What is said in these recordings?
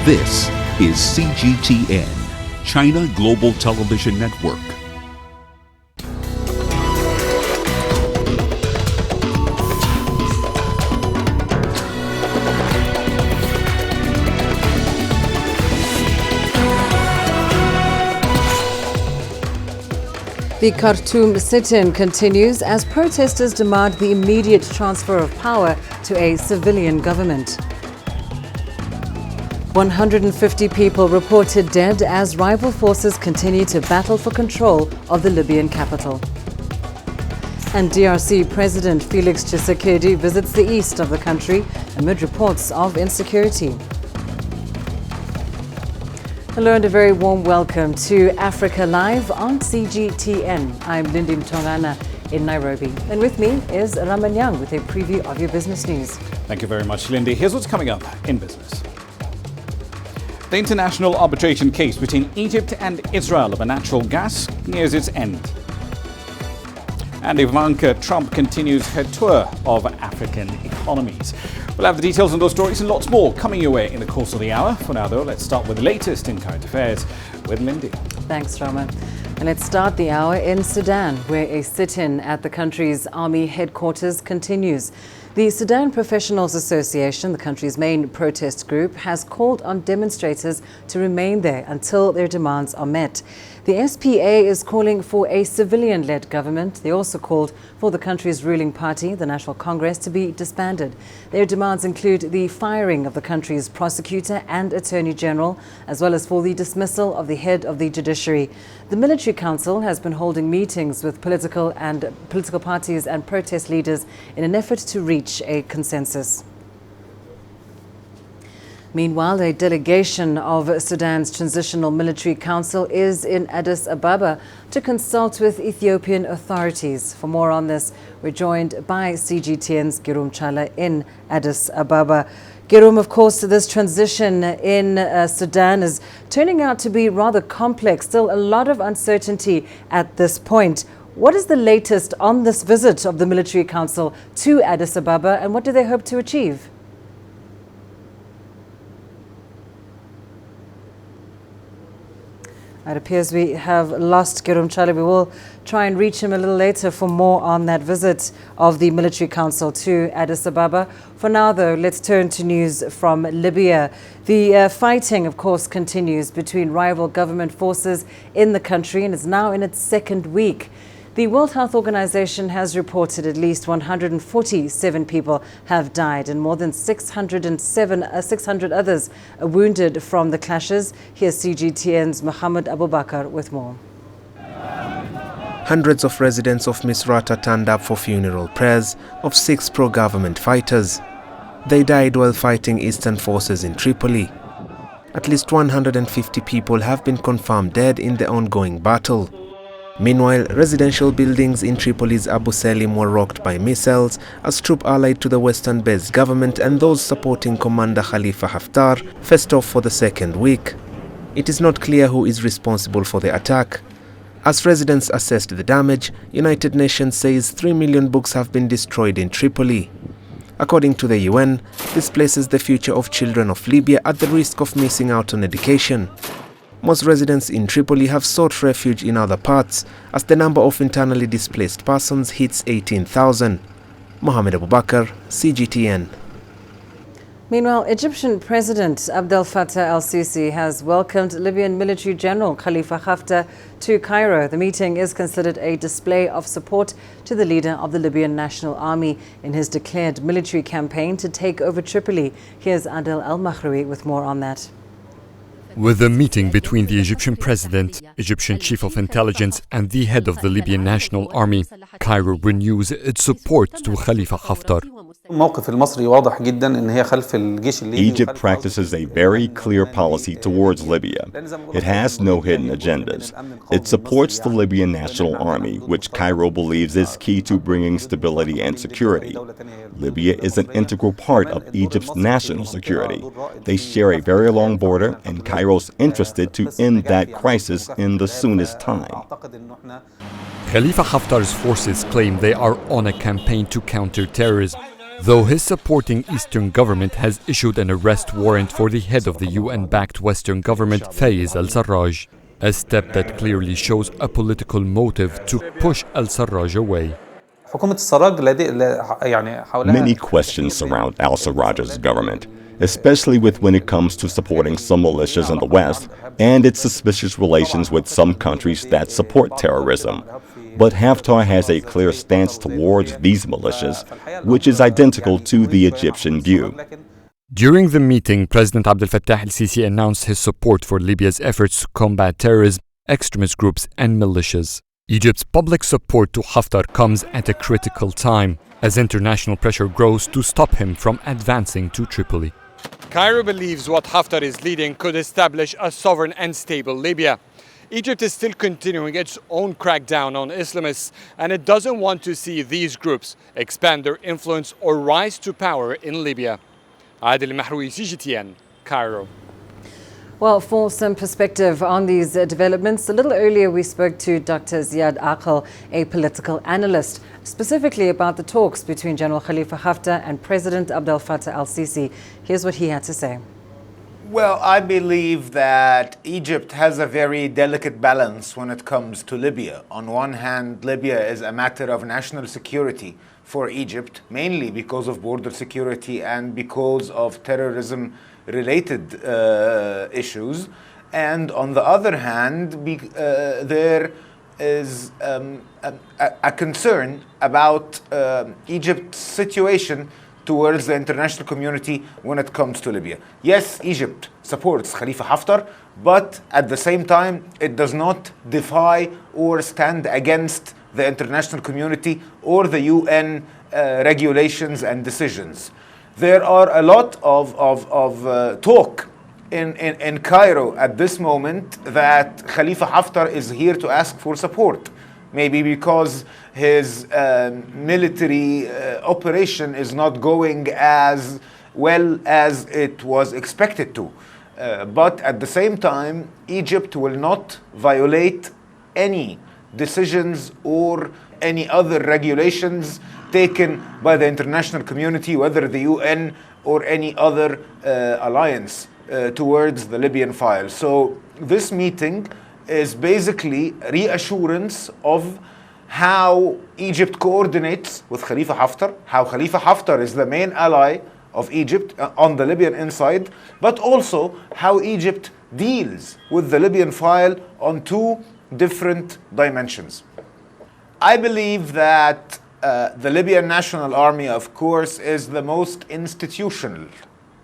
This is CGTN, China Global Television Network. The Khartoum sit-in continues as protesters demand the immediate transfer of power to a civilian government. 150 people reported dead as rival forces continue to battle for control of the Libyan capital. And DRC President Felix Tshisekedi visits the east of the country amid reports of insecurity. Hello and a very warm welcome to Africa Live on CGTN. I'm Lindy Mtongana in Nairobi. And with me is Raman Young with a preview of your business news. Thank you very much, Lindy. Here's what's coming up in business. The international arbitration case between Egypt and Israel over natural gas nears its end. And Ivanka Trump continues her tour of African economies. We'll have the details on those stories and lots more coming your way in the course of the hour. For now, though, let's start with the latest in current affairs with Lindy. Thanks, Rama. And let's start the hour in Sudan, where a sit-in at the country's army headquarters continues. The Sudan Professionals Association, the country's main protest group, has called on demonstrators to remain there until their demands are met. The SPA is calling for a civilian-led government. They also called for the country's ruling party, the National Congress, to be disbanded. Their demands include the firing of the country's prosecutor and attorney general, as well as for the dismissal of the head of the judiciary. The military council has been holding meetings with political parties and protest leaders in an effort to reach a consensus. Meanwhile, a delegation of Sudan's Transitional Military Council is in Addis Ababa to consult with Ethiopian authorities. For more on this, we're joined by CGTN's Girum Chala in Addis Ababa. Girum, of course, this transition in Sudan is turning out to be rather complex. Still a lot of uncertainty at this point. What is the latest on this visit of the Military Council to Addis Ababa, and what do they hope to achieve? It appears we have lost Girum Chala. We will try and reach him a little later for more on that visit of the Military Council to Addis Ababa. For now, though, let's turn to news from Libya. The fighting, of course, continues between rival government forces in the country and is now in its second week. The World Health Organization has reported at least 147 people have died and more than 600 others are wounded from the clashes. Here's CGTN's Mohammed Abubakar with more. Hundreds of residents of Misrata turned up for funeral prayers of 6 pro-government fighters. They died while fighting Eastern forces in Tripoli. At least 150 people have been confirmed dead in the ongoing battle. Meanwhile, residential buildings in Tripoli's Abu Salim were rocked by missiles as troops allied to the Western-based government and those supporting Commander Khalifa Haftar faced off for the second week. It is not clear who is responsible for the attack. As residents assessed the damage, United Nations says 3 million books have been destroyed in Tripoli. According to the UN, this places the future of children of Libya at the risk of missing out on education. Most residents in Tripoli have sought refuge in other parts as the number of internally displaced persons hits 18,000. Mohammed Abubakar, CGTN. Meanwhile, Egyptian President Abdel Fattah al-Sisi has welcomed Libyan military general Khalifa Haftar to Cairo. The meeting is considered a display of support to the leader of the Libyan National Army in his declared military campaign to take over Tripoli. Here's Adel Al-Mahraoui with more on that. With the meeting between the Egyptian president, Egyptian chief of intelligence and the head of the Libyan National Army, Cairo renews its support to Khalifa Haftar. Egypt practices a very clear policy towards Libya. It has no hidden agendas. It supports the Libyan National Army, which Cairo believes is key to bringing stability and security. Libya is an integral part of Egypt's national security. They share a very long border, and Cairo's interested to end that crisis in the soonest time. Khalifa Haftar's forces claim they are on a campaign to counter terrorism. though his supporting Eastern government has issued an arrest warrant for the head of the UN-backed Western government, Faiz al-Sarraj, a step that clearly shows a political motive to push al-Sarraj away. Many questions surround al-Sarraj's government, especially when it comes to supporting some militias in the West and its suspicious relations with some countries that support terrorism. But Haftar has a clear stance towards these militias, which is identical to the Egyptian view. During the meeting, President Abdel Fattah el-Sisi announced his support for Libya's efforts to combat terrorism, extremist groups and militias. Egypt's public support to Haftar comes at a critical time, as international pressure grows to stop him from advancing to Tripoli. Cairo believes what Haftar is leading could establish a sovereign and stable Libya. Egypt is still continuing its own crackdown on Islamists, and it doesn't want to see these groups expand their influence or rise to power in Libya. Adil Mahroui, CGTN, Cairo. Well, for some perspective on these developments, a little earlier we spoke to Dr. Ziad Aqil, a political analyst, specifically about the talks between General Khalifa Haftar and President Abdel Fattah al-Sisi. Here's what he had to say. Well, I believe that Egypt has a very delicate balance when it comes to Libya. On one hand, Libya is a matter of national security for Egypt, mainly because of border security and because of terrorism-related issues. And on the other hand, there is a concern about Egypt's situation towards the international community when it comes to Libya. Yes, Egypt supports Khalifa Haftar, but at the same time, it does not defy or stand against the international community or the UN regulations and decisions. There are a lot of talk in Cairo at this moment that Khalifa Haftar is here to ask for support. Maybe because his military operation is not going as well as it was expected to. But at the same time, Egypt will not violate any decisions or any other regulations taken by the international community, whether the UN or any other alliance towards the Libyan file. So this meeting is basically reassurance of how Egypt coordinates with Khalifa Haftar, how Khalifa Haftar is the main ally of Egypt on the Libyan inside, but also how Egypt deals with the Libyan file on two different dimensions. I believe that the Libyan National Army, of course, is the most institutional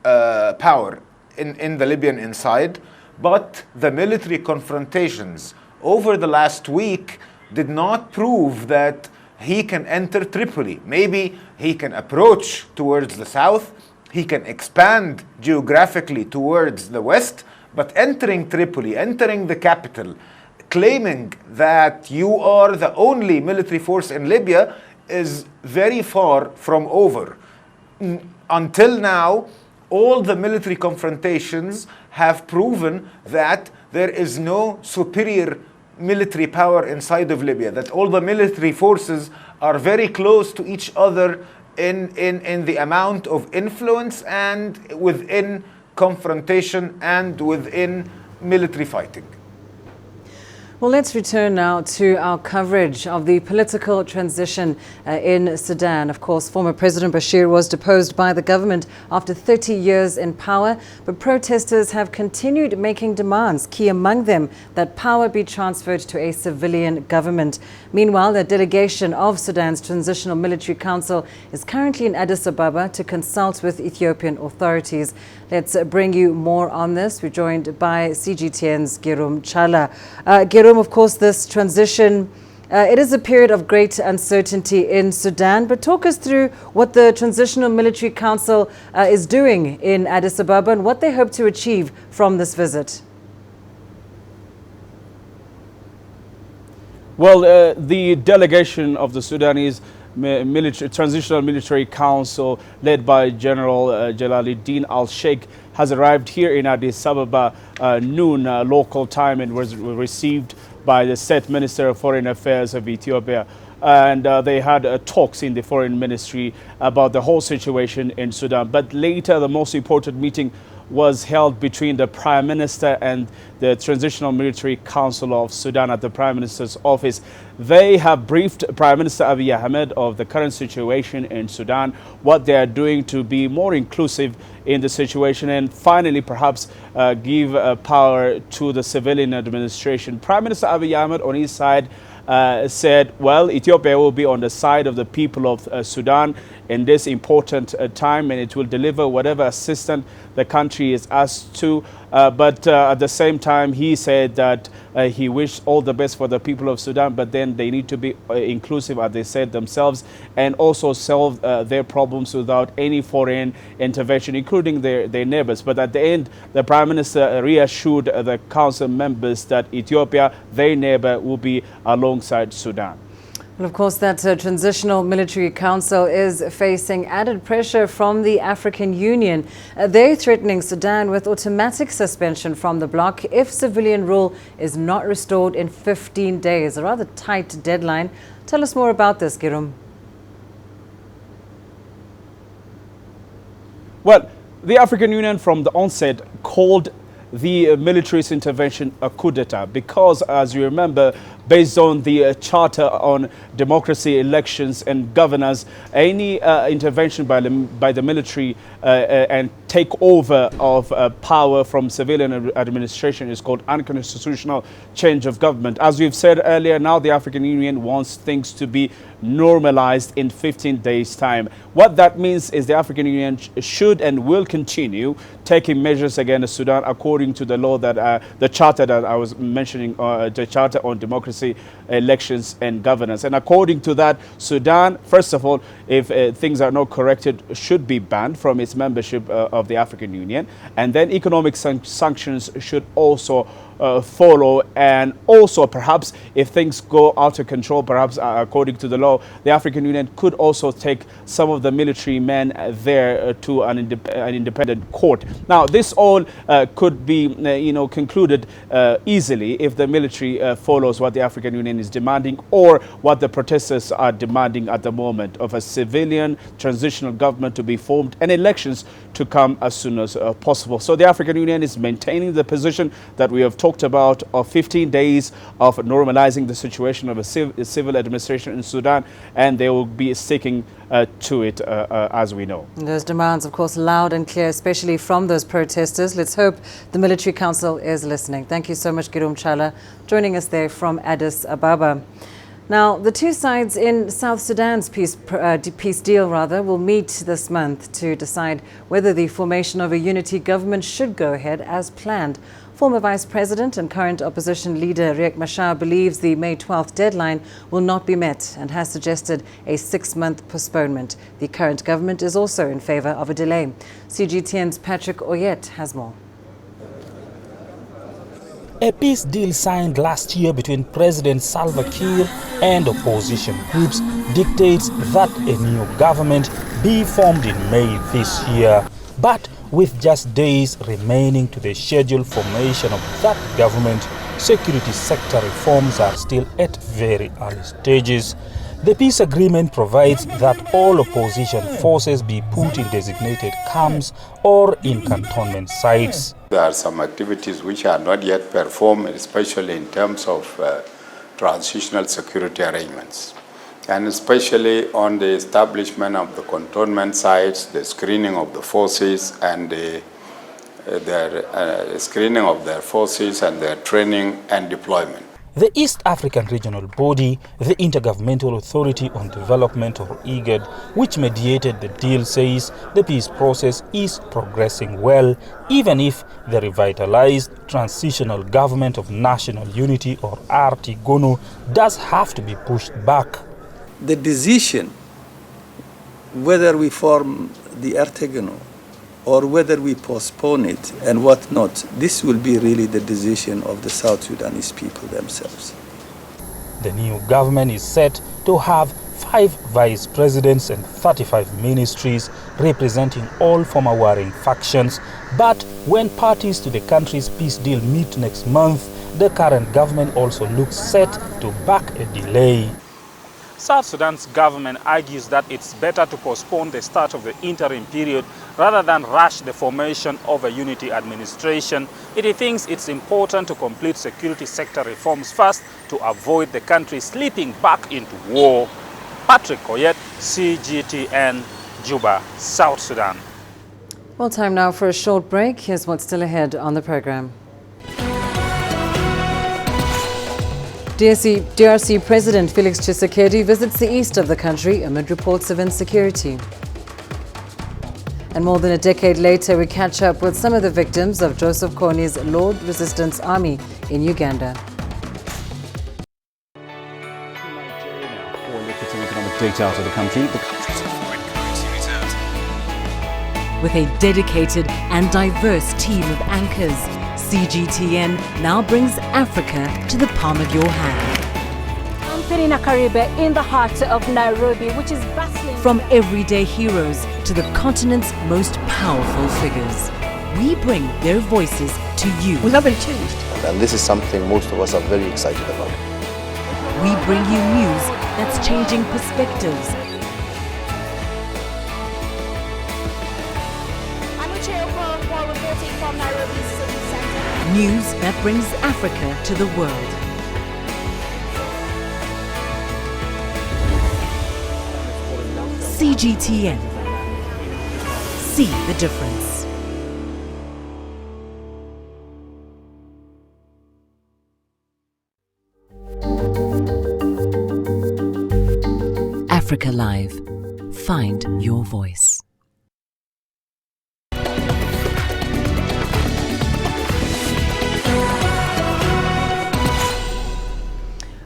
power in the Libyan inside, but the military confrontations over the last week did not prove that he can enter Tripoli. Maybe he can approach towards the south, he can expand geographically towards the west, but entering Tripoli, entering the capital, claiming that you are the only military force in Libya is very far from over. Until now, all the military confrontations have proven that there is no superior military power inside of Libya, that all the military forces are very close to each other in the amount of influence and within confrontation and within military fighting. Well, let's return now to our coverage of the political transition in Sudan. Of course, former President Bashir was deposed by the government after 30 years in power, but protesters have continued making demands, key among them that power be transferred to a civilian government. Meanwhile, the delegation of Sudan's Transitional Military Council is currently in Addis Ababa to consult with Ethiopian authorities. Let's bring you more on this. We're joined by CGTN's Girum Chala. Girum, of course, this transition, it is a period of great uncertainty in Sudan, but talk us through what the Transitional Military Council is doing in Addis Ababa and what they hope to achieve from this visit. Well, the delegation of the Sudanese Transitional Military Council, led by General Jalaluddin al-Sheikh, has arrived here in Addis Ababa noon local time and was received by the State Minister of Foreign Affairs of Ethiopia, and they had talks in the foreign ministry about the whole situation in Sudan. But later, the most important meeting was held between the Prime Minister and the Transitional Military Council of Sudan at the Prime Minister's office. They have briefed Prime Minister Abiy Ahmed of the current situation in Sudan, what they are doing to be more inclusive in the situation, and finally perhaps give power to the civilian administration. Prime Minister Abiy Ahmed on his side said, well, Ethiopia will be on the side of the people of Sudan in this important time, and it will deliver whatever assistance the country is asked to. But at the same time, he said that he wished all the best for the people of Sudan, but then they need to be inclusive, as they said themselves, and also solve their problems without any foreign intervention, including their neighbors. But at the end, the Prime Minister reassured the council members that Ethiopia, their neighbor, will be alongside Sudan. Well, of course, that Transitional Military Council is facing added pressure from the African Union. They're threatening Sudan with automatic suspension from the bloc if civilian rule is not restored in 15 days. A rather tight deadline. Tell us more about this, Girum. Well, the African Union from the onset called the military's intervention a coup d'etat because, as you remember, based on the Charter on Democracy, Elections and Governance, any intervention by the military and takeover of power from civilian administration is called unconstitutional change of government. As we've said earlier, now the African Union wants things to be normalized in 15 days' time. What that means is the African Union should and will continue taking measures against Sudan according to the law that the charter that I was mentioning, the Charter on Democracy, Elections and Governance. And according to that, Sudan, first of all, if things are not corrected, should be banned from its membership of the African Union. And then economic sanctions should also follow, and also perhaps if things go out of control, perhaps according to the law, the African Union could also take some of the military men there to an independent court. Now, this all could be concluded easily if the military follows what the African Union is demanding, or what the protesters are demanding at the moment, of a civilian transitional government to be formed and elections to come as soon as possible. So the African Union is maintaining the position that we have talked about of 15 days of normalizing the situation of a civil administration in Sudan, and they will be sticking to it as we know. Those demands, of course, loud and clear, especially from those protesters. Let's hope the Military Council is listening. Thank you so much, Girum Chala, joining us there from Addis Ababa. Now, the two sides in South Sudan's peace deal will meet this month to decide whether the formation of a unity government should go ahead as planned. Former Vice President and current opposition leader Riek Machar believes the May 12th deadline will not be met and has suggested a 6-month postponement. The current government is also in favor of a delay. CGTN's Patrick Oyet has more. A peace deal signed last year between President Salva Kiir and opposition groups dictates that a new government be formed in May this year. But with just days remaining to the scheduled formation of that government, security sector reforms are still at very early stages. The peace agreement provides that all opposition forces be put in designated camps or in cantonment sites. There are some activities which are not yet performed, especially in terms of transitional security arrangements, and especially on the establishment of the cantonment sites, the screening of the forces, and their screening of their forces and their training and deployment. The East African regional body, the Intergovernmental Authority on Development, or IGAD, which mediated the deal, says the peace process is progressing well, even if the revitalized Transitional Government of National Unity, or RT-GONU, does have to be pushed back. The decision whether we form the RT-GONU or whether we postpone it and what not, this will be really the decision of the South Sudanese people themselves. The new government is set to have 5 vice presidents and 35 ministries representing all former warring factions. But when parties to the country's peace deal meet next month, the current government also looks set to back a delay. South Sudan's government argues that it's better to postpone the start of the interim period rather than rush the formation of a unity administration. It thinks it's important to complete security sector reforms first to avoid the country slipping back into war. Patrick Koyet, CGTN, Juba, South Sudan. Well, time now for a short break. Here's what's still ahead on the program. DRC President Felix Tshisekedi visits the east of the country amid reports of insecurity. And more than a decade later, we catch up with some of the victims of Joseph Kony's Lord Resistance Army in Uganda. For lucrative economic data out of the country, the country's foreign currency reserves. With a dedicated and diverse team of anchors, CGTN now brings Africa to the palm of your hand. I'm Perina Karibe in the heart of Nairobi, which is bustling. From everyday heroes to the continent's most powerful figures, we bring their voices to you. We haven't changed. And this is something most of us are very excited about. We bring you news that's changing perspectives. I'm Uche reporting from Nairobi's city center. News that brings Africa to the world. CGTN. See the difference. Africa Live. Find your voice.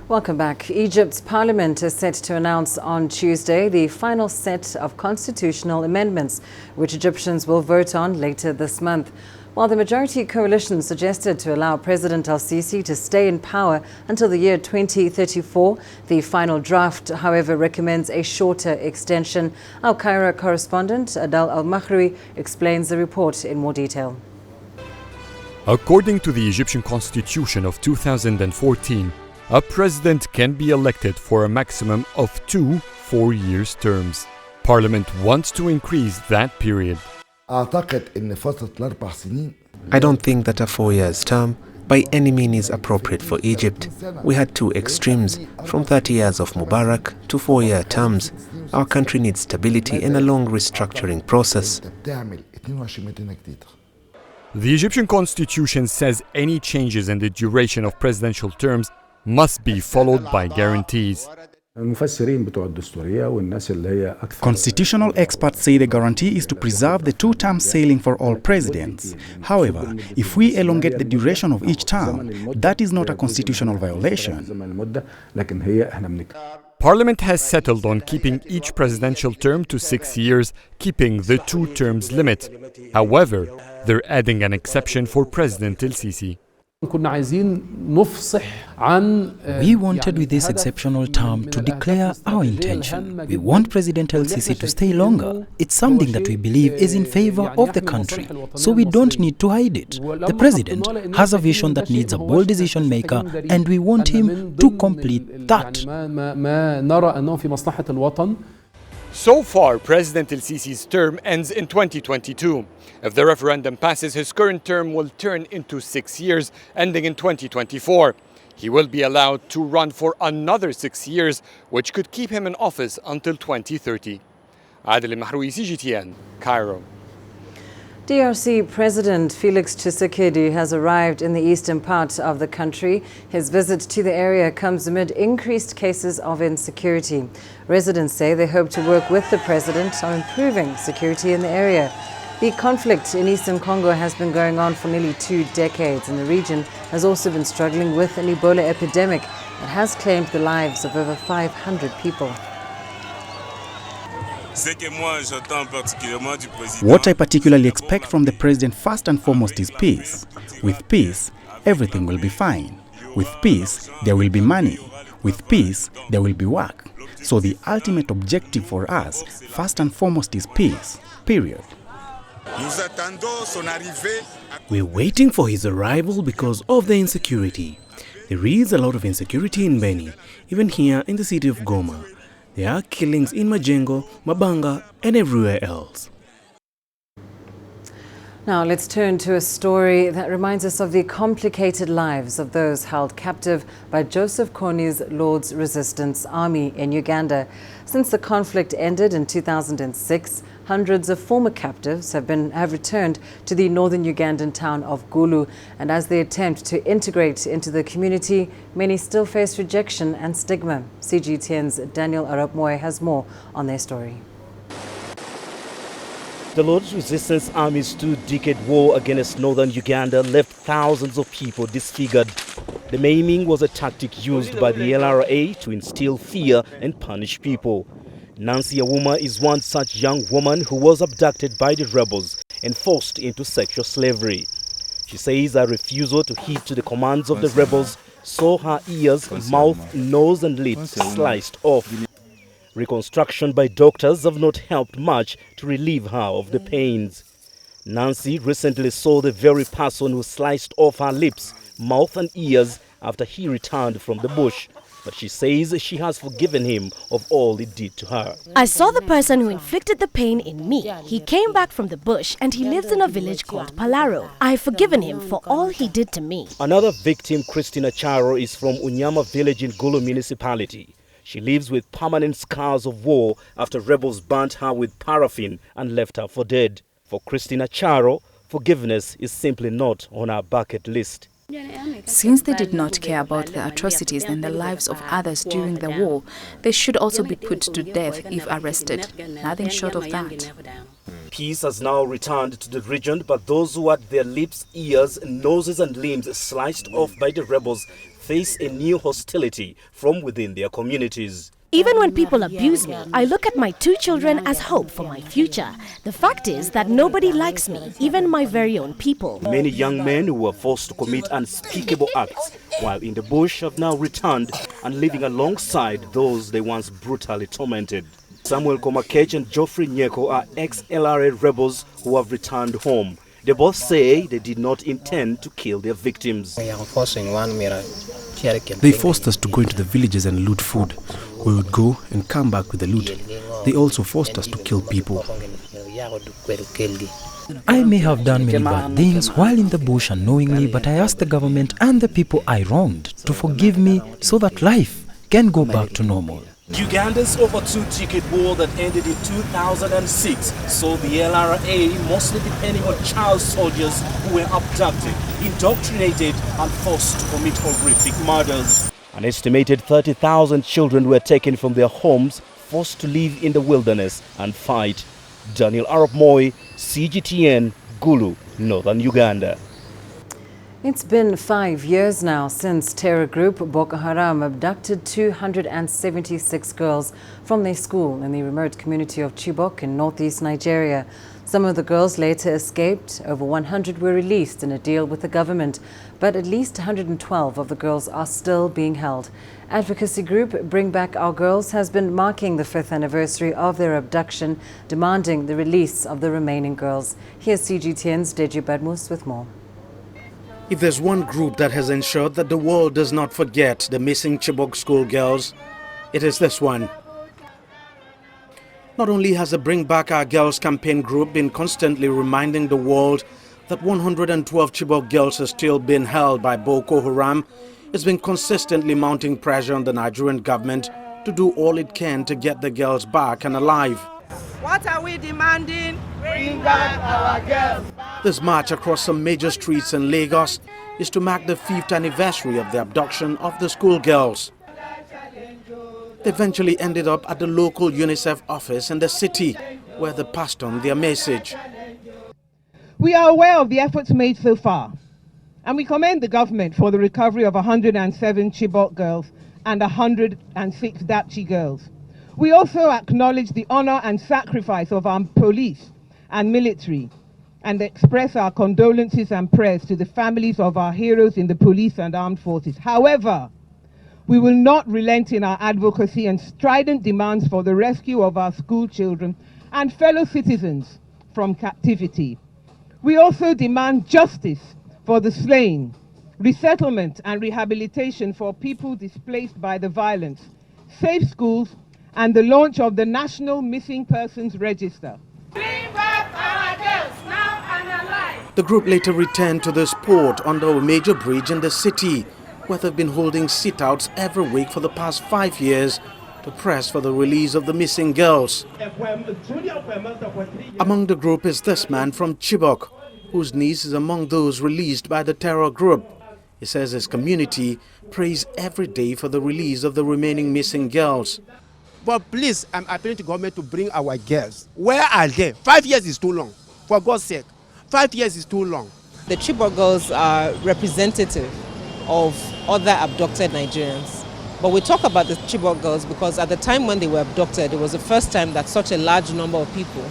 Welcome back. Egypt's parliament is set to announce on Tuesday the final set of constitutional amendments, which Egyptians will vote on later this month. While the majority coalition suggested to allow President al-Sisi to stay in power until the year 2034, the final draft, however, recommends a shorter extension. Our Cairo correspondent, Adal Al-Makhri, explains the report in more detail. According to the Egyptian Constitution of 2014, a president can be elected for a maximum of 2 4-year terms. Parliament wants to increase that period. I don't think that a 4-year term by any means is appropriate for Egypt. We had two extremes, from 30 years of Mubarak to 4-year terms. Our country needs stability and a long restructuring process. The Egyptian constitution says any changes in the duration of presidential terms must be followed by guarantees. Constitutional experts say the guarantee is to preserve the 2-term ceiling for all presidents. However, if we elongate the duration of each term, that is not a constitutional violation. Parliament has settled on keeping each presidential term to 6 years, keeping the 2 terms limit. However, they're adding an exception for President el-Sisi. We wanted with this exceptional term to declare our intention. We want President el-Sisi to stay longer. It's something that we believe is in favor of the country, so we don't need to hide it. The president has a vision that needs a bold decision maker, and we want him to complete that. So far, President el-Sisi's term ends in 2022. If the referendum passes, his current term will turn into 6 years, ending in 2024. He will be allowed to run for another 6 years, which could keep him in office until 2030. Adel Mahroui, CGTN, Cairo. DRC President Felix Tshisekedi has arrived in the eastern part of the country. His visit to the area comes amid increased cases of insecurity. Residents say they hope to work with the president on improving security in the area. The conflict in eastern Congo has been going on for nearly 2 decades, and the region has also been struggling with an Ebola epidemic that has claimed the lives of over 500 people. What I particularly expect from the president first and foremost is peace. With peace, everything will be fine. With peace, there will be money. With peace, there will be work. So the ultimate objective for us, first and foremost, is peace, period. We're waiting for his arrival because of the insecurity. There is a lot of insecurity in Beni, even here in the city of Goma. There are killings in Majengo, Mabanga, and everywhere else. Now let's turn to a story that reminds us of the complicated lives of those held captive by Joseph Kony's Lord's Resistance Army in Uganda. Since the conflict ended in 2006, hundreds of former captives have returned to the northern Ugandan town of Gulu, and as they attempt to integrate into the community, many still face rejection and stigma. CGTN's Daniel Arap Moy has more on their story. The Lord's Resistance Army's two-decade war against northern Uganda left thousands of people disfigured. The maiming was a tactic used by the LRA to instill fear and punish people. Nancy Awuma is one such young woman who was abducted by the rebels and forced into sexual slavery. She says her refusal to heed to the commands of the rebels saw her ears, mouth, nose and lips sliced off. Reconstruction by doctors have not helped much to relieve her of the pains. Nancy recently saw the very person who sliced off her lips, mouth and ears after he returned from the bush. But she says she has forgiven him of all he did to her. I saw the person who inflicted the pain in me. He came back from the bush and he lives in a village called Palaro. I have forgiven him for all he did to me. Another victim, Christina Charo, is from Unyama village in Gulu municipality. She lives with permanent scars of war after rebels burnt her with paraffin and left her for dead. For Christina Charo, forgiveness is simply not on her bucket list. Since they did not care about the atrocities and the lives of others during the war, they should also be put to death if arrested. Nothing short of that. Peace has now returned to the region, but those who had their lips, ears, noses and limbs sliced off by the rebels face a new hostility from within their communities. Even when people abuse me, I look at my two children as hope for my future. The fact is that nobody likes me, even my very own people. Many young men who were forced to commit unspeakable acts while in the bush have now returned and living alongside those they once brutally tormented. Samuel Komakech and Geoffrey Nyeko are ex-LRA rebels who have returned home. They both say they did not intend to kill their victims. They forced us to go into the villages and loot food. We would go and come back with the loot. They also forced us to kill people. I may have done many bad things while in the bush unknowingly, but I asked the government and the people I wronged to forgive me so that life can go back to normal. Uganda's over two-decade war that ended in 2006 saw the LRA mostly depending on child soldiers who were abducted, indoctrinated and forced to commit horrific murders. An estimated 30,000 children were taken from their homes, forced to live in the wilderness and fight. Daniel Arap Moy, CGTN, Gulu, Northern Uganda. It's been 5 years now since terror group Boko Haram abducted 276 girls from their school in the remote community of Chibok in northeast Nigeria. Some of the girls later escaped. Over 100 were released in a deal with the government, but at least 112 of the girls are still being held. Advocacy group Bring Back Our Girls has been marking the 5th anniversary of their abduction, demanding the release of the remaining girls. Here's CGTN's Deji Badmus with more. If there's one group that has ensured that the world does not forget the missing Chibok schoolgirls, it is this one. Not only has the Bring Back Our Girls campaign group been constantly reminding the world that 112 Chibok girls are still being held by Boko Haram, it's been consistently mounting pressure on the Nigerian government to do all it can to get the girls back and alive. What are we demanding? Bring back our girls. This march across some major streets in Lagos is to mark the 5th anniversary of the abduction of the schoolgirls. They eventually ended up at the local UNICEF office in the city, where they passed on their message. We are aware of the efforts made so far, and we commend the government for the recovery of 107 Chibok girls and 106 Dapchi girls. We also acknowledge the honor and sacrifice of our police and military, and express our condolences and prayers to the families of our heroes in the police and armed forces. However, we will not relent in our advocacy and strident demands for the rescue of our school children and fellow citizens from captivity. We also demand justice for the slain, resettlement and rehabilitation for people displaced by the violence, safe schools, and the launch of the National Missing Persons Register. The group later returned to the sport under a major bridge in the city, where they've been holding sit-outs every week for the past 5 years to press for the release of the missing girls. Among the group is this man from Chibok, whose niece is among those released by the terror group. He says his community prays every day for the release of the remaining missing girls. But please, I'm appealing to government to bring our girls. Where are they? 5 years is too long, for God's sake. 5 years is too long. The Chibok girls are representative of other abducted Nigerians. But we talk about the Chibok girls because at the time when they were abducted, it was the first time that such a large number of people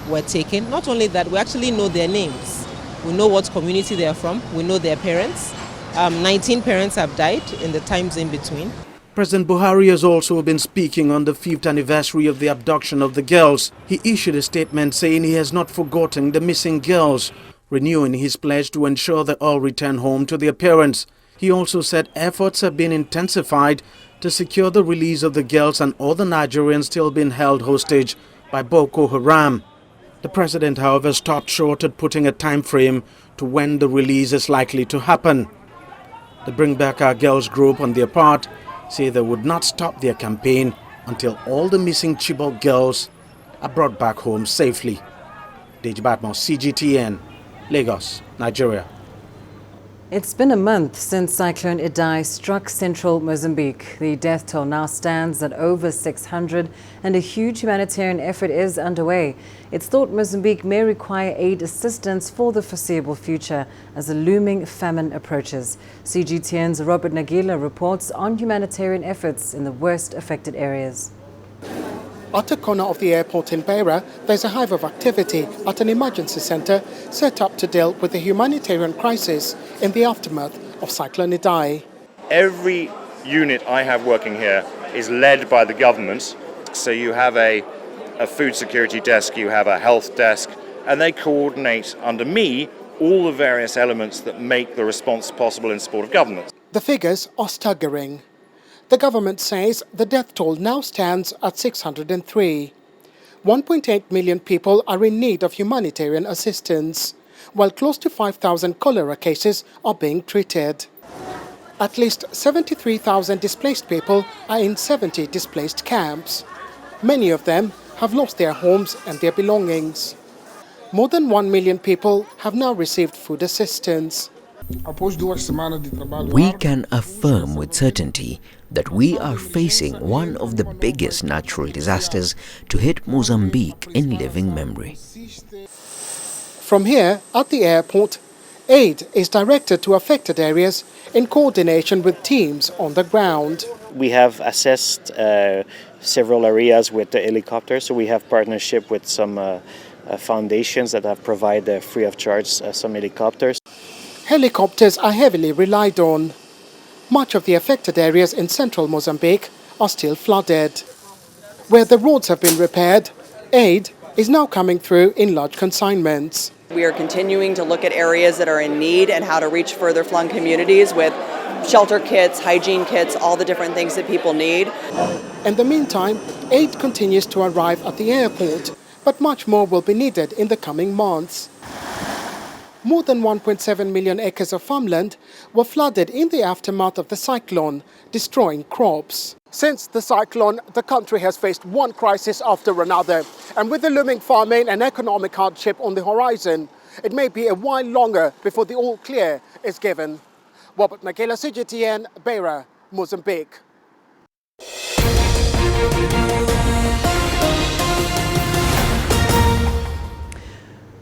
were taken. Not only that, we actually know their names. We know what community they are from. We know their parents. 19 parents have died in the times in between. President Buhari has also been speaking on the 5th anniversary of the abduction of the girls. He issued a statement saying he has not forgotten the missing girls, renewing his pledge to ensure they all return home to their parents. He also said efforts have been intensified to secure the release of the girls and other Nigerians still being held hostage by Boko Haram. The president, however, stopped short at putting a time frame to when the release is likely to happen. The Bring Back Our Girls group, on their part, say they would not stop their campaign until all the missing Chibok girls are brought back home safely. Deji Batmo, CGTN, Lagos, Nigeria. It's been a month since Cyclone Idai struck central Mozambique. The death toll now stands at over 600 and a huge humanitarian effort is underway. It's thought Mozambique may require aid assistance for the foreseeable future as a looming famine approaches. CGTN's Robert Nagila reports on humanitarian efforts in the worst affected areas. At the corner of the airport in Beira, there's a hive of activity at an emergency centre set up to deal with the humanitarian crisis in the aftermath of Cyclone Idai. Every unit I have working here is led by the government. So you have a food security desk, you have a health desk, and they coordinate under me all the various elements that make the response possible in support of government. The figures are staggering. The government says the death toll now stands at 603. 1.8 million people are in need of humanitarian assistance, while close to 5,000 cholera cases are being treated. At least 73,000 displaced people are in 70 displaced camps. Many of them have lost their homes and their belongings. More than 1 million people have now received food assistance. We can affirm with certainty that we are facing one of the biggest natural disasters to hit Mozambique in living memory. From here, at the airport, aid is directed to affected areas in coordination with teams on the ground. We have assessed several areas with the helicopters, so we have partnership with some foundations that have provided free of charge some helicopters. Helicopters are heavily relied on. Much of the affected areas in central Mozambique are still flooded. Where the roads have been repaired, aid is now coming through in large consignments. We are continuing to look at areas that are in need and how to reach further flung communities with shelter kits, hygiene kits, all the different things that people need. In the meantime, aid continues to arrive at the airport, but much more will be needed in the coming months. More than 1.7 million acres of farmland were flooded in the aftermath of the cyclone, destroying crops. Since the cyclone, the country has faced one crisis after another. And with the looming famine and economic hardship on the horizon, it may be a while longer before the all clear is given. Robert Nagila, CGTN, Beira, Mozambique.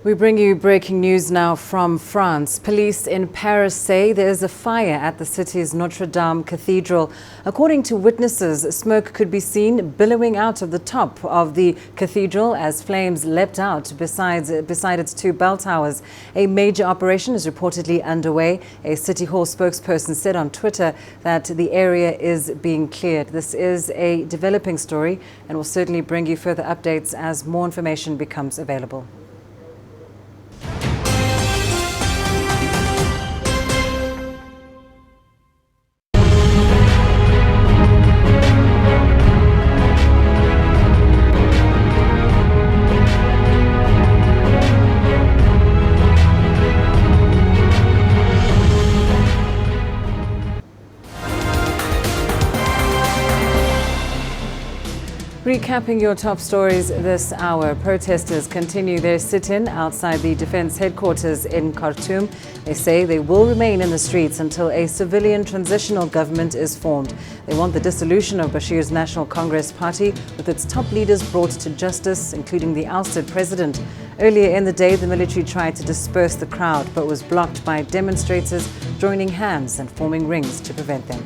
We bring you breaking news now from France. Police in Paris say there is a fire at the city's Notre Dame Cathedral. According to witnesses, smoke could be seen billowing out of the top of the cathedral as flames leapt out beside its two bell towers. A major operation is reportedly underway. A City Hall spokesperson said on Twitter that the area is being cleared. This is a developing story and will certainly bring you further updates as more information becomes available. Recapping your top stories this hour, protesters continue their sit-in outside the defense headquarters in Khartoum. They say they will remain in the streets until a civilian transitional government is formed. They want the dissolution of Bashir's National Congress Party, with its top leaders brought to justice, including the ousted president. Earlier in the day, the military tried to disperse the crowd, but was blocked by demonstrators joining hands and forming rings to prevent them.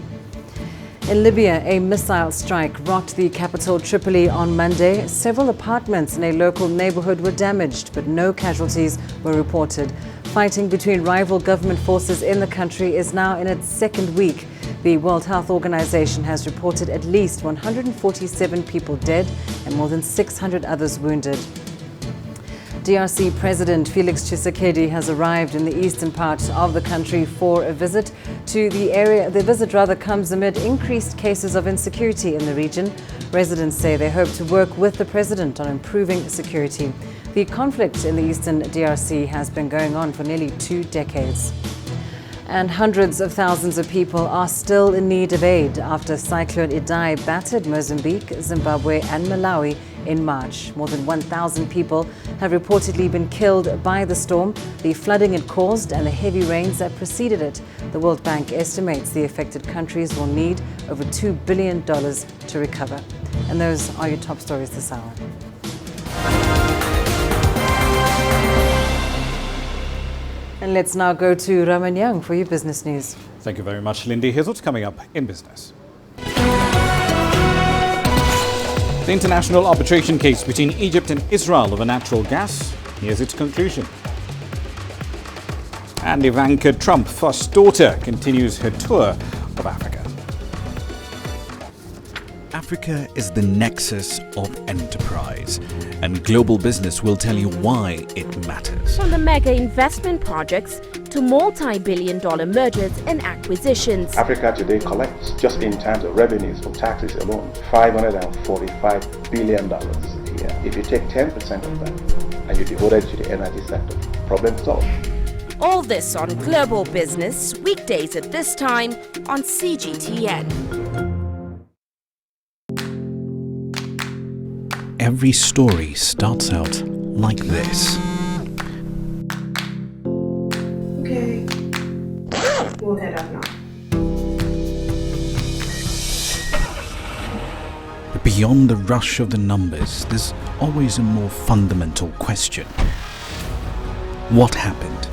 In Libya, a missile strike rocked the capital Tripoli on Monday. Several apartments in a local neighborhood were damaged, but no casualties were reported. Fighting between rival government forces in the country is now in its second week. The World Health Organization has reported at least 147 people dead and more than 600 others wounded. DRC President Felix Tshisekedi has arrived in the eastern part of the country for a visit to the area. The visit comes amid increased cases of insecurity in the region. Residents say they hope to work with the president on improving security. The conflict in the eastern DRC has been going on for nearly 2 decades. And hundreds of thousands of people are still in need of aid after Cyclone Idai battered Mozambique, Zimbabwe and Malawi in March. More than 1,000 people have reportedly been killed by the storm, the flooding it caused and the heavy rains that preceded it. The World Bank estimates the affected countries will need over $2 billion to recover. And those are your top stories this hour. And let's now go to Raman Young for your business news. Thank you very much, Lindy. Here's what's coming up in business. The international arbitration case between Egypt and Israel over natural gas, here's its conclusion. And Ivanka Trump, first daughter, continues her tour of Africa. Africa is the nexus of enterprise, and global business will tell you why it matters. From the mega investment projects to multi-billion-dollar mergers and acquisitions. Africa today collects, just in terms of revenues from taxes alone, $545 billion a year. If you take 10% of that and you devote it to the energy sector, problem solved. All this on Global Business, weekdays at this time on CGTN. Every story starts out like this. Okay, we'll head up now. Beyond the rush of the numbers, there's always a more fundamental question. What happened?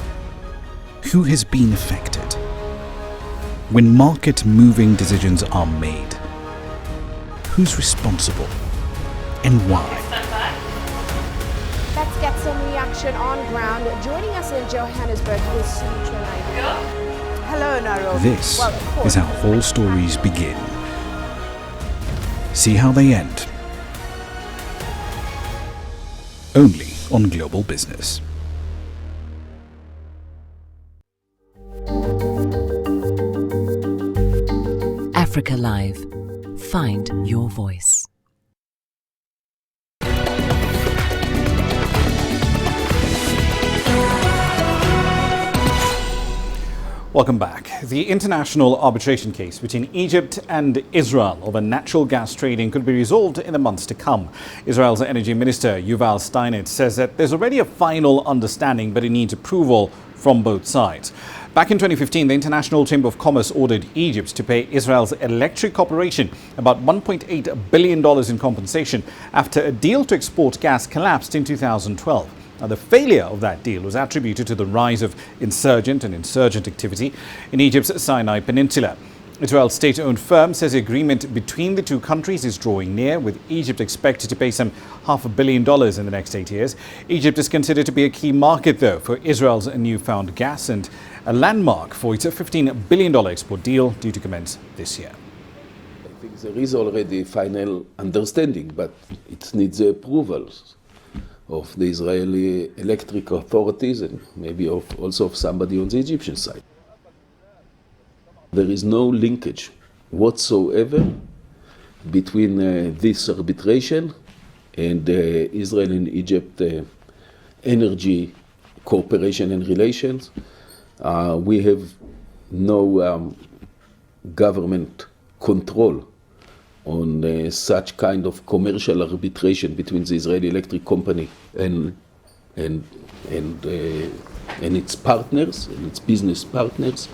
Who has been affected? When market-moving decisions are made, who's responsible? And why? Let's get some reaction on ground. Joining us in Johannesburg is Sutra. Hello, Nairobi. This is how all stories begin. See how they end. Only on Global Business. Africa Live. Find your voice. Welcome back. The international arbitration case between Egypt and Israel over natural gas trading could be resolved in the months to come. Israel's Energy Minister Yuval Steinitz says that there's already a final understanding, but it needs approval from both sides. Back in 2015, the International Chamber of Commerce ordered Egypt to pay Israel's electric corporation about $1.8 billion in compensation after a deal to export gas collapsed in 2012. Now, the failure of that deal was attributed to the rise of insurgent activity in Egypt's Sinai Peninsula. Israel's state-owned firm says the agreement between the two countries is drawing near, with Egypt expected to pay some $500 million in the next 8 years. Egypt is considered to be a key market, though, for Israel's newfound gas and a landmark for its $15 billion export deal due to commence this year. I think there is already final understanding, but it needs the approvals of the Israeli electric authorities and maybe also of somebody on the Egyptian side. There is no linkage whatsoever between this arbitration and Israel and Egypt energy cooperation and relations. We have no government control on such kind of commercial arbitration between the Israeli Electric Company and its partners, and its business partners.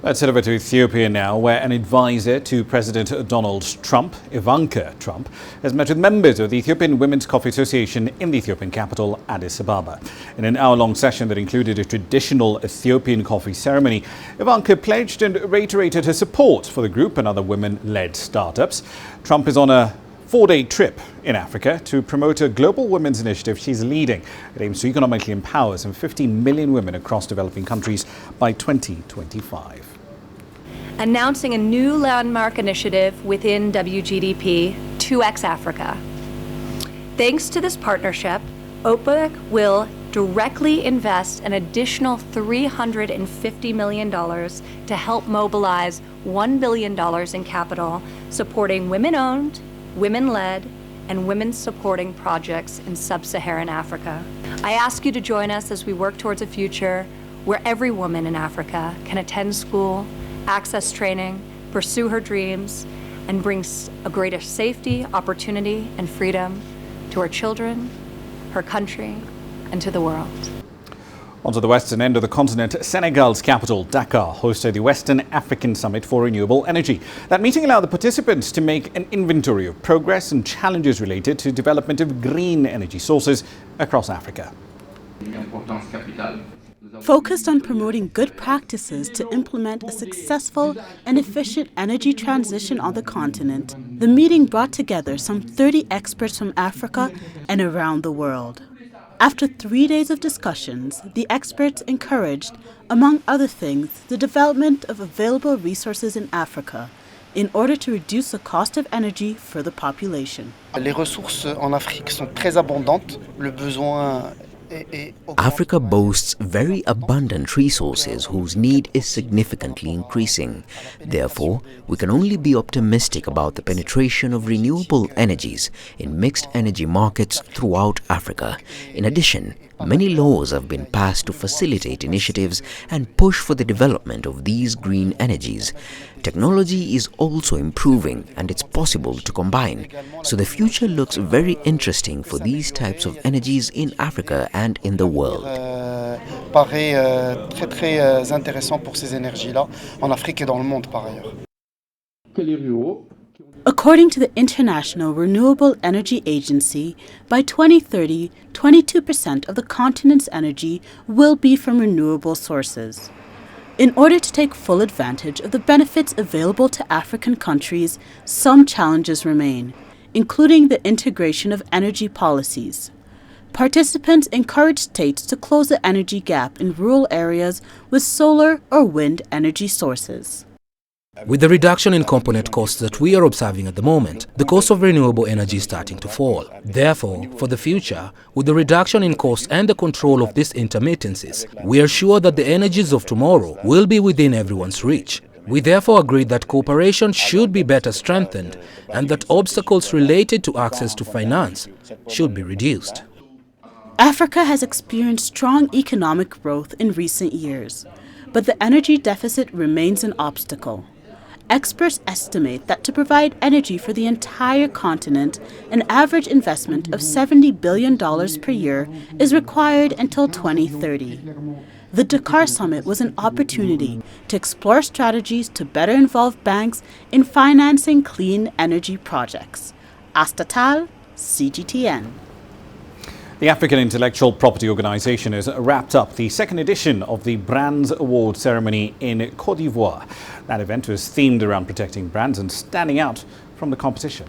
Let's head over to Ethiopia now, where an advisor to President Donald Trump, Ivanka Trump, has met with members of the Ethiopian Women's Coffee Association in the Ethiopian capital, Addis Ababa. In an hour-long session that included a traditional Ethiopian coffee ceremony, Ivanka pledged and reiterated her support for the group and other women-led startups. Trump is on a 4-day trip in Africa to promote a global women's initiative she's leading. It aims to economically empower some 50 million women across developing countries by 2025. Announcing a new landmark initiative within WGDP, 2X Africa. Thanks to this partnership, OPEC will directly invest an additional $350 million to help mobilize $1 billion in capital supporting women-owned, women-led, and women-supporting projects in sub-Saharan Africa. I ask you to join us as we work towards a future where every woman in Africa can attend school, access training, pursue her dreams, and bring a greater safety, opportunity, and freedom to her children, her country, and to the world. Onto the western end of the continent, Senegal's capital, Dakar, hosted the Western African Summit for Renewable Energy. That meeting allowed the participants to make an inventory of progress and challenges related to development of green energy sources across Africa. Focused on promoting good practices to implement a successful and efficient energy transition on the continent, the meeting brought together some 30 experts from Africa and around the world. After 3 days of discussions, the experts encouraged, among other things, the development of available resources in Africa in order to reduce the cost of energy for the population. Les ressources en Afrique sont très abondantes. Le besoin Africa boasts very abundant resources whose need is significantly increasing. Therefore, we can only be optimistic about the penetration of renewable energies in mixed energy markets throughout Africa. In addition, many laws have been passed to facilitate initiatives and push for the development of these green energies. Technology is also improving and it's possible to combine. So the future looks very interesting for these types of energies in Africa and in the world. Paraît très intéressant pour ces énergies-là en Afrique et dans le monde par ailleurs. According to the International Renewable Energy Agency, by 2030, 22% of the continent's energy will be from renewable sources. In order to take full advantage of the benefits available to African countries, some challenges remain, including the integration of energy policies. Participants encourage states to close the energy gap in rural areas with solar or wind energy sources. With the reduction in component costs that we are observing at the moment, the cost of renewable energy is starting to fall. Therefore, for the future, with the reduction in costs and the control of these intermittencies, we are sure that the energies of tomorrow will be within everyone's reach. We therefore agree that cooperation should be better strengthened and that obstacles related to access to finance should be reduced. Africa has experienced strong economic growth in recent years, but the energy deficit remains an obstacle. Experts estimate that to provide energy for the entire continent, an average investment of $70 billion per year is required until 2030. The Dakar Summit was an opportunity to explore strategies to better involve banks in financing clean energy projects. Astatal, CGTN. The African Intellectual Property Organization has wrapped up the second edition of the Brands Award ceremony in Côte d'Ivoire. That event was themed around protecting brands and standing out from the competition.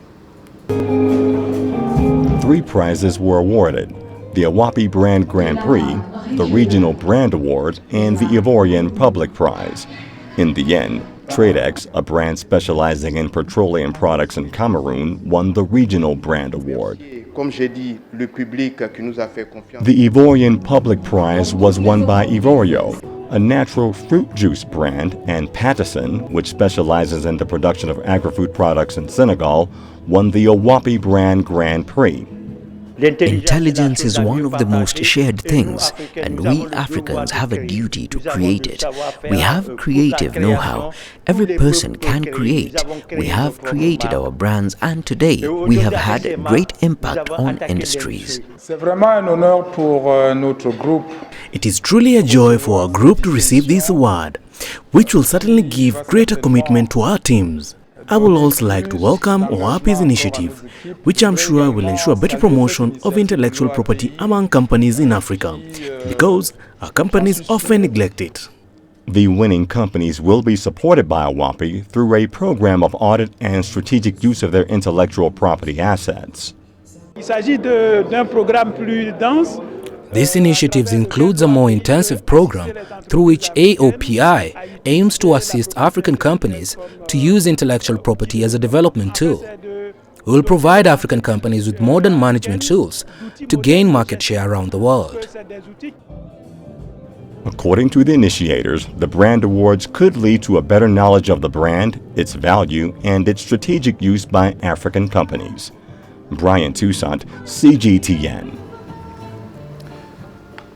3 prizes were awarded: the Awapi Brand Grand Prix, the Regional Brand Award, and the Ivorian Public Prize. In the end, Tradex, a brand specializing in petroleum products in Cameroon, won the Regional Brand Award. The Ivorian Public Prize was won by Ivorio, a natural fruit juice brand, and Pattison, which specializes in the production of agri-food products in Senegal, won the Awapi Brand Grand Prix. Intelligence is one of the most shared things, and we Africans have a duty to create it. We have creative know-how. Every person can create. We have created our brands, and today we have had a great impact on industries. It is truly a joy for our group to receive this award, which will certainly give greater commitment to our teams. I would also like to welcome OAPI's initiative, which I'm sure will ensure better promotion of intellectual property among companies in Africa, because our companies often neglect it. The winning companies will be supported by OAPI through a program of audit and strategic use of their intellectual property assets. This initiative includes a more intensive program through which AOPI aims to assist African companies to use intellectual property as a development tool. We will provide African companies with modern management tools to gain market share around the world. According to the initiators, the brand awards could lead to a better knowledge of the brand, its value, and its strategic use by African companies. Brian Toussaint, CGTN.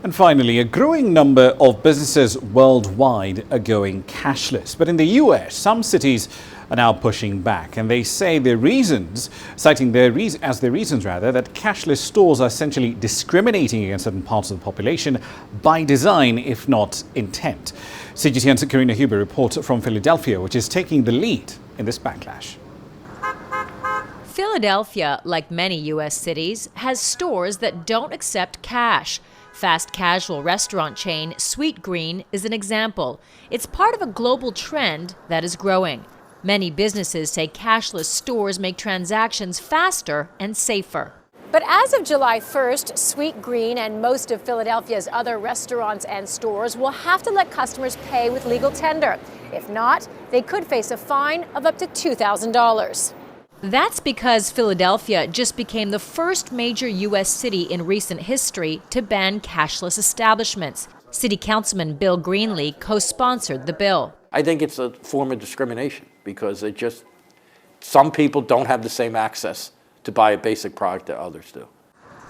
And finally, a growing number of businesses worldwide are going cashless. But in the US, some cities are now pushing back, and they say their reasons, citing their reasons that cashless stores are essentially discriminating against certain parts of the population by design, if not intent. CGTN's Karina Huber reports from Philadelphia, which is taking the lead in this backlash. Philadelphia, like many U.S. cities, has stores that don't accept cash. Fast casual restaurant chain Sweet Green is an example. It's part of a global trend that is growing. Many businesses say cashless stores make transactions faster and safer. But as of July 1st, Sweet Green and most of Philadelphia's other restaurants and stores will have to let customers pay with legal tender. If not, they could face a fine of up to $2,000. That's because Philadelphia just became the first major U.S. city in recent history to ban cashless establishments. City Councilman Bill Greenlee co-sponsored the bill. I think it's a form of discrimination because some people don't have the same access to buy a basic product that others do.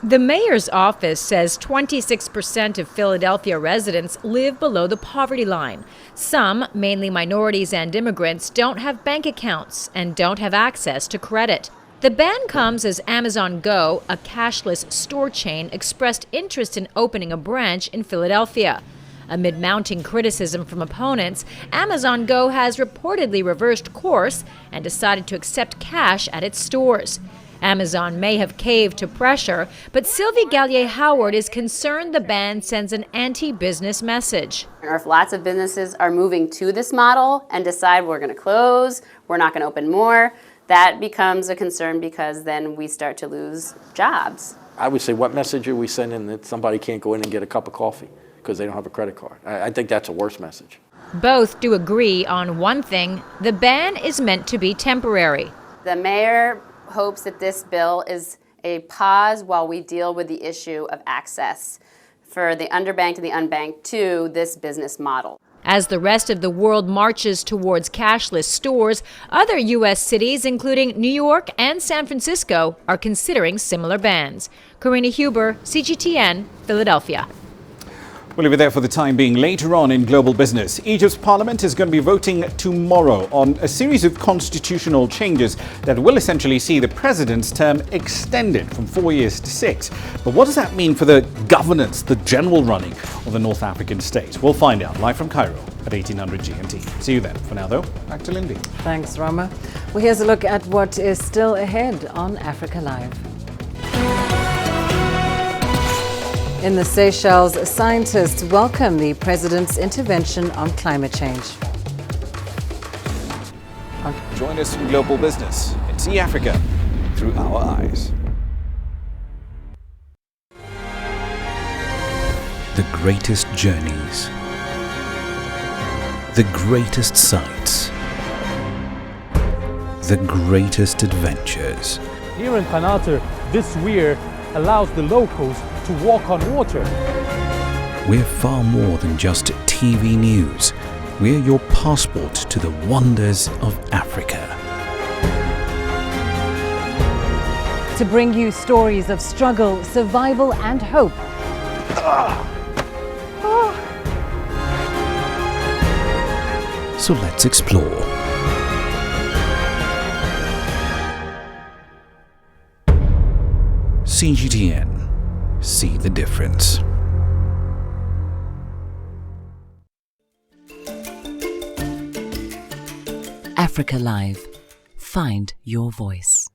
The mayor's office says 26% of Philadelphia residents live below the poverty line. Some, mainly minorities and immigrants, don't have bank accounts and don't have access to credit. The ban comes as Amazon Go, a cashless store chain, expressed interest in opening a branch in Philadelphia. Amid mounting criticism from opponents, Amazon Go has reportedly reversed course and decided to accept cash at its stores. Amazon may have caved to pressure, but Sylvie Gallier-Howard is concerned the ban sends an anti-business message. Or if lots of businesses are moving to this model and decide we're going to close, we're not going to open more, that becomes a concern because then we start to lose jobs. I would say, what message are we sending that somebody can't go in and get a cup of coffee because they don't have a credit card? I think that's a worse message. Both do agree on one thing: the ban is meant to be temporary. The mayor hopes that this bill is a pause while we deal with the issue of access for the underbanked and the unbanked to this business model. As the rest of the world marches towards cashless stores, other U.S. cities, including New York and San Francisco, are considering similar bans. Karina Huber, CGTN, Philadelphia. We'll leave it there for the time being. Later on in Global Business, Egypt's parliament is going to be voting tomorrow on a series of constitutional changes that will essentially see the president's term extended from 4 years to 6. But what does that mean for the governance, the general running of the North African state? We'll find out live from Cairo at 1800 GMT. See you then. For now, though, back to Lindy. Thanks, Rama. Well, here's a look at what is still ahead on Africa Live. In the Seychelles, scientists welcome the president's intervention on climate change. Join us in Global Business and see Africa through our eyes. The greatest journeys, the greatest sights, the greatest adventures. Here in Qanater, this weir allows the locals to walk on water. We're far more than just TV news. We're your passport to the wonders of Africa. to bring you stories of struggle, survival and hope. So let's explore. CGTN. See the difference. Africa Live. Find your voice.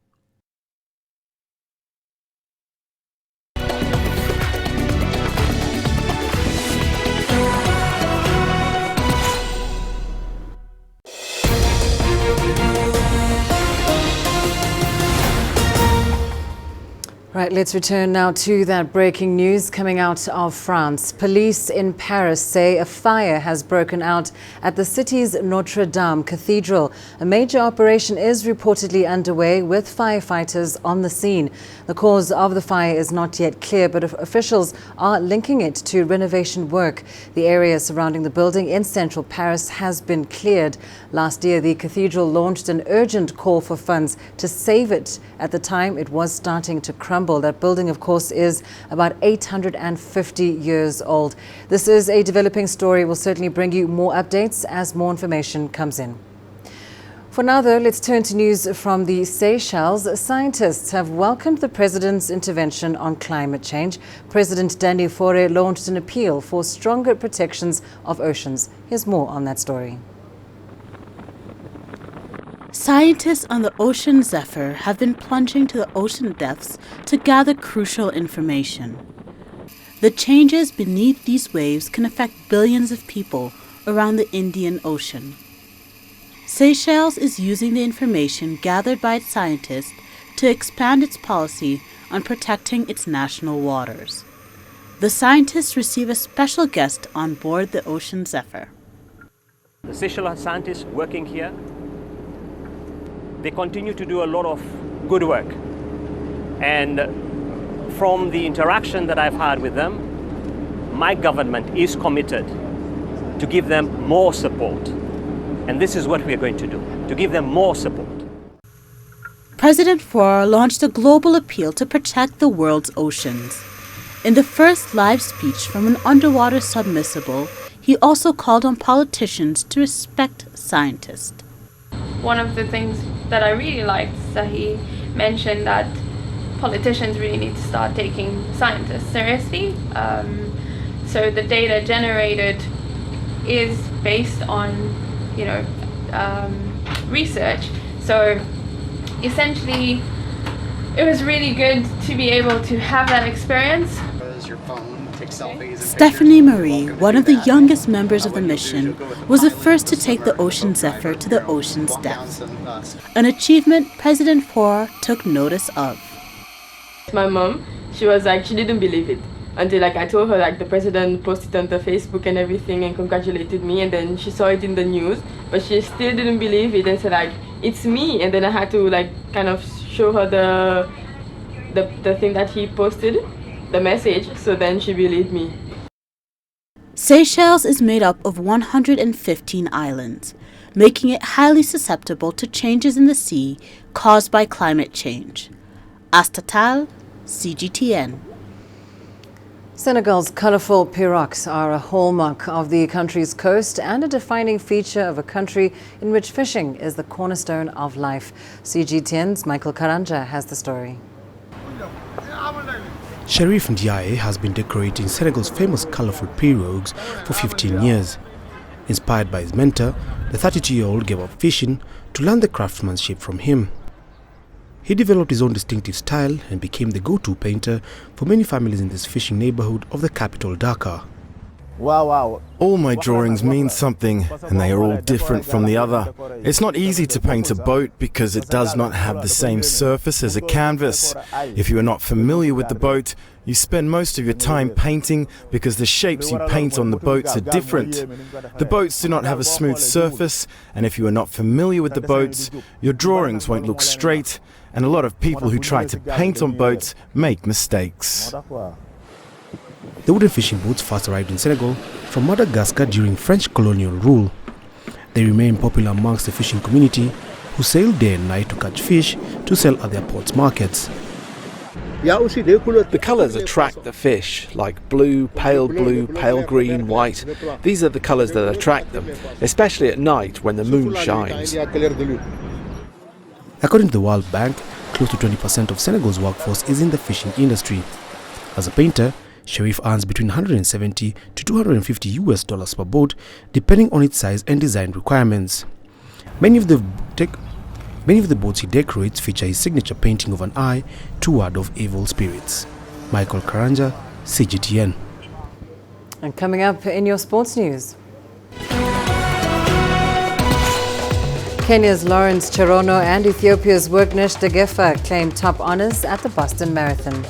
Right, let's return now to that breaking news coming out of France. Police in Paris say a fire has broken out at the city's Notre Dame Cathedral. A major operation is reportedly underway with firefighters on the scene. The cause of the fire is not yet clear, but officials are linking it to renovation work. The area surrounding the building in central Paris has been cleared. Last year, the cathedral launched an urgent call for funds to save it. At the time, it was starting to crumble. That building, of course, is about 850 years old. This is a developing story. We'll certainly bring you more updates as more information comes in. For now, though, let's turn to news from the Seychelles. Scientists have welcomed the president's intervention on climate change. President Danny Faure launched an appeal for stronger protections of oceans. Here's more on that story. Scientists on the ocean Zephyr have been plunging to the ocean depths to gather crucial information. The changes beneath these waves can affect billions of people around the Indian Ocean. Seychelles is using the information gathered by its scientists to expand its policy on protecting its national waters. The scientists receive a special guest on board the ocean Zephyr. The Seychelles scientists working here, they continue to do a lot of good work. And from the interaction that I've had with them, my government is committed to give them more support. And this is what we are going to do, to give them more support. President Faure launched a global appeal to protect the world's oceans. In the first live speech from an underwater submersible, he also called on politicians to respect scientists. One of the things that I really liked is that he mentioned that politicians really need to start taking scientists seriously. So the data generated is based on, research. So essentially, it was really good to be able to have that experience. Stephanie Marie, one of the youngest members of the mission, was the first to take the ocean Zephyr to the ocean's depths, an achievement President Faure took notice of. My mom, she didn't believe it until I told her the president posted on the Facebook and everything and congratulated me, and then she saw it in the news, but she still didn't believe it and said it's me, and then I had to kind of show her the thing that he posted, the message, so then she believed me. Seychelles is made up of 115 islands, making it highly susceptible to changes in the sea caused by climate change. Astatal, CGTN. Senegal's colourful pirogues are a hallmark of the country's coast and a defining feature of a country in which fishing is the cornerstone of life. CGTN's Michael Karanja has the story. Sharif Ndiaye has been decorating Senegal's famous colourful pirogues for 15 years. Inspired by his mentor, the 32-year-old gave up fishing to learn the craftsmanship from him. He developed his own distinctive style and became the go-to painter for many families in this fishing neighbourhood of the capital, Dakar. All my drawings mean something, and they are all different from the other. It's not easy to paint a boat because it does not have the same surface as a canvas. If you are not familiar with the boat, you spend most of your time painting because the shapes you paint on the boats are different. The boats do not have a smooth surface, and if you are not familiar with the boats, your drawings won't look straight, and a lot of people who try to paint on boats make mistakes. The wooden fishing boats first arrived in Senegal from Madagascar during French colonial rule. They remain popular amongst the fishing community, who sail day and night to catch fish to sell at their ports markets. The colours attract the fish, like blue, pale green, white. These are the colours that attract them, especially at night when the moon shines. According to the World Bank, close to 20% of Senegal's workforce is in the fishing industry. As a painter, Sharif earns between $170 to $250 per boat, depending on its size and design requirements. Many of the boats he decorates feature his signature painting of an eye to ward off evil spirits. Michael Karanja, CGTN. And coming up in your sports news, Kenya's Lawrence Cherono and Ethiopia's Worknesh Degefa claimed top honours at the Boston Marathon.